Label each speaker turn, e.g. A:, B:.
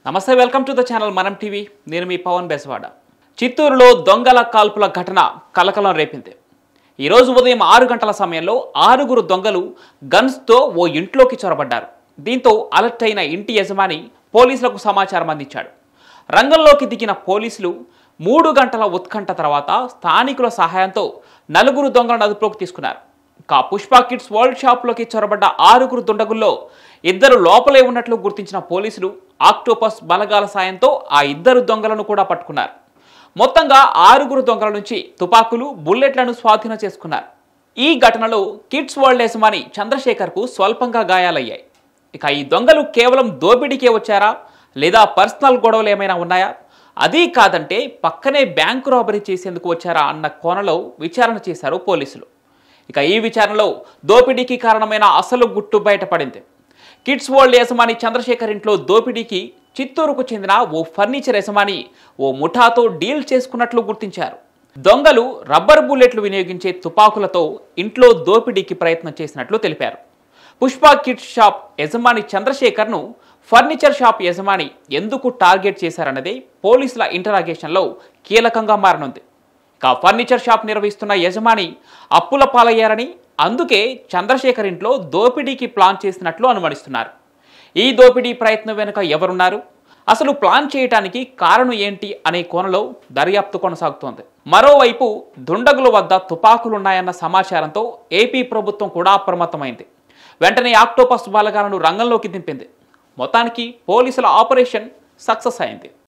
A: నమస్తే welcome to the channel మనం TV నేను మీ పవన్ బెజవాడ చిత్తూరులో దొంగల కాల్పుల ఘటన కలకలం రేపింది ఈ రోజు ఉదయం 6 గంటల సమయంలో 6గురు దొంగలు గన్స్ తో ఓ ఇంట్లోకి చొరబడ్డారు దీంతో అలర్ట్ అయిన ఇంటి యజమాని పోలీసులకు సమాచారం అందించాడు రంగంలోకి దిగిన పోలీసులు 3 గంటల ఉత్కంఠ తర్వాత స్థానికుల సహాయంతో 4 దొంగలను అదుపులోకి తీసుకున్నారు పుష్ప కిడ్స్ వరల్డ్ షాప్ లోకి చొరబడ్డ 6గురు దుండగుల్లో 2 లోపలే ఉన్నట్లు గుర్తించిన పోలీసులు ఆక్టోపస్ బలగాల సాయంతో ఆ 2 దొంగలను కూడా పట్టుకున్నారు మొత్తంగా 6గురు దొంగల నుంచి తుపాకులు బుల్లెట్లను స్వాధీనం చేసుకున్నారు ఈ ఘటనలో కిడ్స్ వరల్డ్ యజమాని చంద్రశేఖర్ కు స్వల్పంగా గాయాలయ్యాయి ఇక ఈ దొంగలు కేవలం దోపిడీకే వచ్చారా లేదా పర్సనల్ గొడవలు ఏమైనా ఉన్నాయా అది కాదంటే పక్కనే బ్యాంకు రాబరీ చేసేందుకు వచ్చారా అన్న కోణంలో విచారణ చేశారు పోలీసులు ఇక ఈ విచారణలో దోపిడీకి కారణమైన అసలు గుట్టు బయటపడింది కిడ్స్ వరల్డ్ యజమాని చంద్రశేఖర్ ఇంట్లో దోపిడీకి చిత్తూరుకు చెందిన ఓ ఫర్నిచర్ యజమాని ఓ ముఠాతో డీల్ చేసుకున్నట్లు గుర్తించారు దొంగలు రబ్బర్ బుల్లెట్లు వినియోగించే తుపాకులతో ఇంట్లో దోపిడీకి ప్రయత్నం చేసినట్లు తెలిపారు పుష్ప కిడ్స్ షాప్ యజమాని చంద్రశేఖర్ను ఫర్నిచర్ షాప్ యజమాని ఎందుకు టార్గెట్ చేశారన్నదే పోలీసుల ఇంటరాగేషన్లో కీలకంగా మారనుంది ఫర్నిచర్ షాప్ నిర్వహిస్తున్న యజమాని అప్పుల పాలయ్యారని అందుకే చంద్రశేఖర్ ఇంట్లో దోపిడీకి ప్లాన్ చేసినట్లు అనుమానిస్తున్నారు ఈ దోపిడీ ప్రయత్నం వెనుక ఎవరున్నారు అసలు ప్లాన్ చేయడానికి కారణం ఏంటి అనే కోణంలో దర్యాప్తు కొనసాగుతోంది మరోవైపు దుండగుల వద్ద తుపాకులున్నాయన్న సమాచారంతో ఏపీ ప్రభుత్వం కూడా అప్రమత్తమైంది వెంటనే ఆక్టోపస్ బలగాలను రంగంలోకి దింపింది మొత్తానికి పోలీసుల ఆపరేషన్ సక్సెస్ అయింది